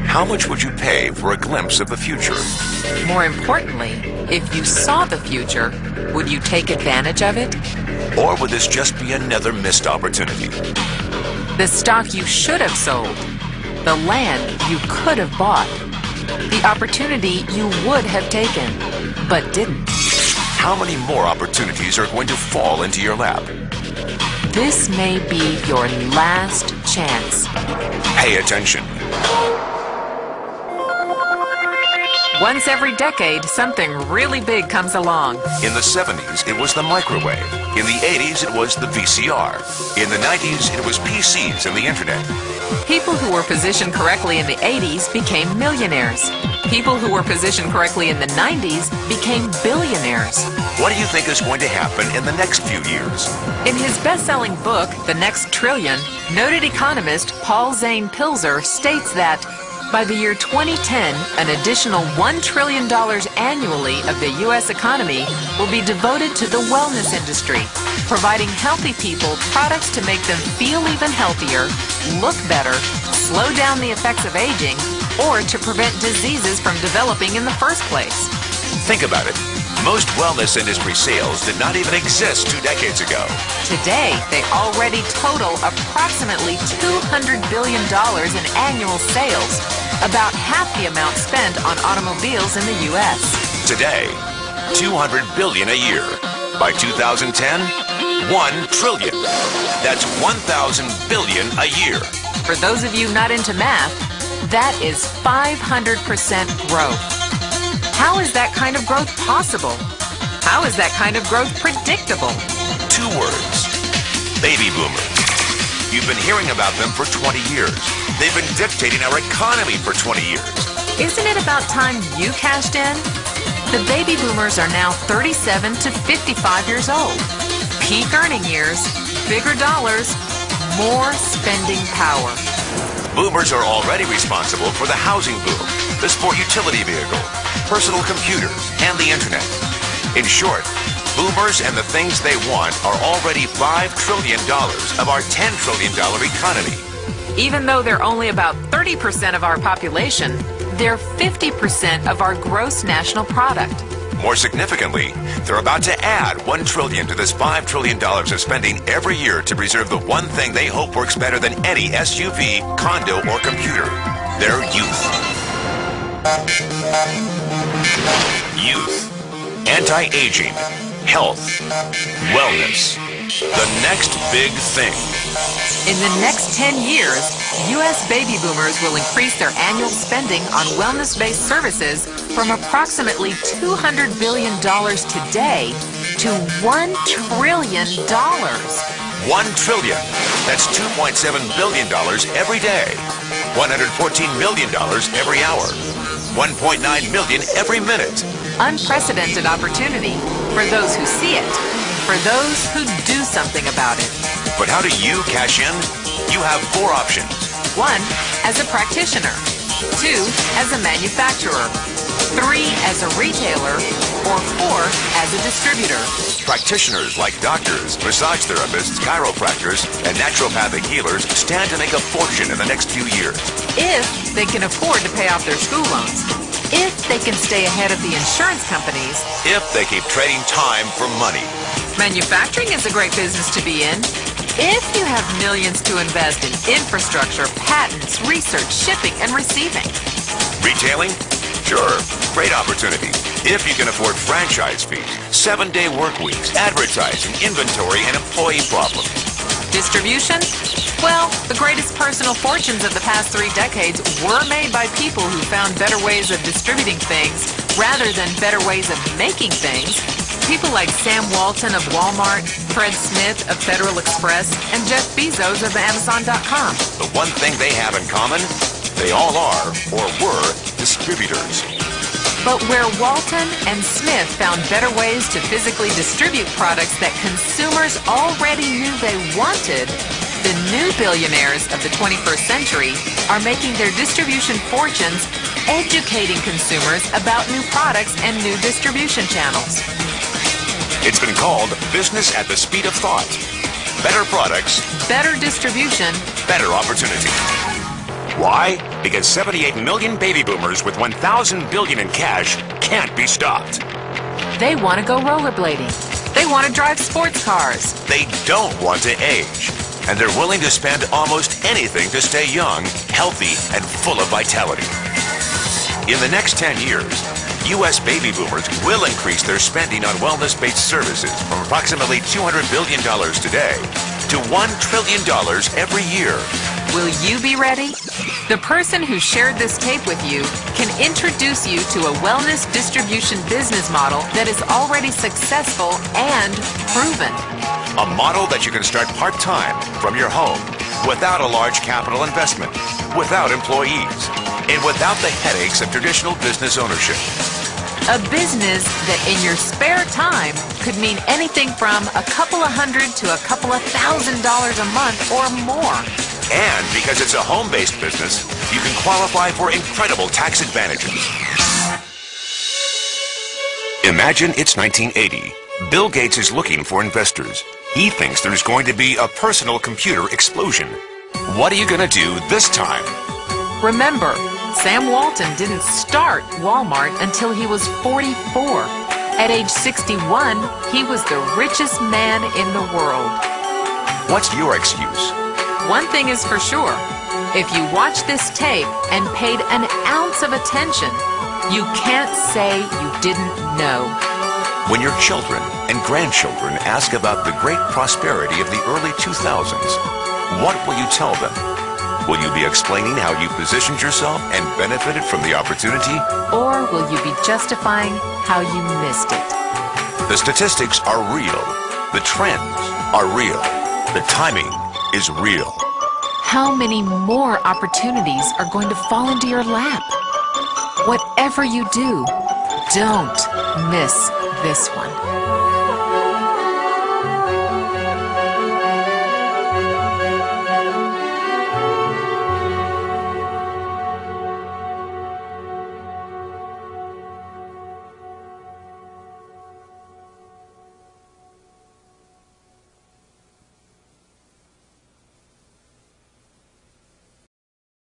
How much would you pay for a glimpse of the future? More importantly, if you saw the future, would you take advantage of it? Or would this just be another missed opportunity? The stock you should have sold, the land you could have bought, the opportunity you would have taken, but didn't. How many more opportunities are going to fall into your lap? This may be your last chance. Pay attention. Once every decade, something really big comes along. In the 70s, it was the microwave. In the 80s, it was the VCR. In the 90s, it was PCs and the internet. People who were positioned correctly in the 80s became millionaires. People who were positioned correctly in the 90s became billionaires. What do you think is going to happen in the next few years? In his best-selling book, The Next Trillion, noted economist Zane Pilzer states that by the year 2010, an additional $1 trillion annually of the U.S. economy will be devoted to the wellness industry, providing healthy people products to make them feel even healthier, look better, slow down the effects of aging, or to prevent diseases from developing in the first place. Think about it. Most wellness industry sales did not even exist 2 decades ago. Today, they already total approximately $200 billion in annual sales, about half the amount spent on automobiles in the U.S. Today, $200 billion a year. By 2010, $1 trillion. That's 1,000 billion a year. For those of you not into math, that is 500% growth. How is that kind of growth possible? How is that kind of growth predictable? 2 words. Baby boomers. You've been hearing about them for 20 years. They've been dictating our economy for 20 years. Isn't it about time you cashed in? The baby boomers are now 37 to 55 years old. Peak earning years, bigger dollars, more spending power. Boomers are already responsible for the housing boom, the sport utility vehicle, personal computers, and the internet. In short, boomers and the things they want are already $5 trillion of our $10 trillion economy. Even though they're only about 30% of our population, they're 50% of our gross national product. More significantly, they're about to add $1 trillion to this $5 trillion of spending every year to preserve the one thing they hope works better than any SUV, condo, or computer: their youth. Youth. Anti-aging. Health. Wellness. The next big thing. In the next 10 years, U.S. baby boomers will increase their annual spending on wellness-based services from approximately $200 billion today to $1 trillion. $1 trillion. That's $2.7 billion every day. $114 million every hour. $1.9 million every minute. Unprecedented opportunity for those who see it, for those who do something about it. But how do you cash in? You have 4 options. 1, as a practitioner. 2, as a manufacturer. 3, as a retailer. Or 4, as a distributor. Practitioners like doctors, massage therapists, chiropractors, and naturopathic healers stand to make a fortune in the next few years. If they can afford to pay off their school loans. If they can stay ahead of the insurance companies. If they keep trading time for money. Manufacturing is a great business to be in. If you have millions to invest in infrastructure, patents, research, shipping, and receiving. Retailing? Sure, great opportunity. If you can afford franchise fees, 7-day work weeks, advertising, inventory, and employee problems. Distribution? Well, the greatest personal fortunes of the past 3 decades were made by people who found better ways of distributing things rather than better ways of making things. People like Sam Walton of Walmart, Fred Smith of Federal Express, and Jeff Bezos of Amazon.com. The one thing they have in common, they all are, or were, distributors. But where Walton and Smith found better ways to physically distribute products that consumers already knew they wanted, the new billionaires of the 21st century are making their distribution fortunes educating consumers about new products and new distribution channels. It's been called business at the speed of thought. better products, better distribution, better opportunity. Why? Because 78 million baby boomers with 1,000 billion in cash can't be stopped. they want to go rollerblading. They want to drive sports cars. They don't want to age. And they're willing to spend almost anything to stay young, healthy, and full of vitality. In the next 10 years, U.S. baby boomers will increase their spending on wellness-based services from approximately $200 billion today to $1 trillion every year. Will you be ready? The person who shared this tape with you can introduce you to a wellness distribution business model that is already successful and proven. A model that you can start part-time from your home without a large capital investment, without employees, and without the headaches of traditional business ownership. A business that in your spare time could mean anything from a couple of hundred to a couple of $1,000s a month or more. And because it's a home-based business, you can qualify for incredible tax advantages. Imagine it's 1980. Bill Gates is looking for investors. He thinks there's going to be a personal computer explosion. What are you going to do this time? Remember, Sam Walton didn't start Walmart until he was 44. At age 61, he was the richest man in the world. What's your excuse? One thing is for sure. If you watch this tape and paid an ounce of attention, you can't say you didn't know. When your children and grandchildren ask about the great prosperity of the early 2000s, what will you tell them? Will you be explaining how you positioned yourself and benefited from the opportunity? Or will you be justifying how you missed it? The statistics are real. The trends are real. The timing is real. How many more opportunities are going to fall into your lap? Whatever you do, don't miss this one.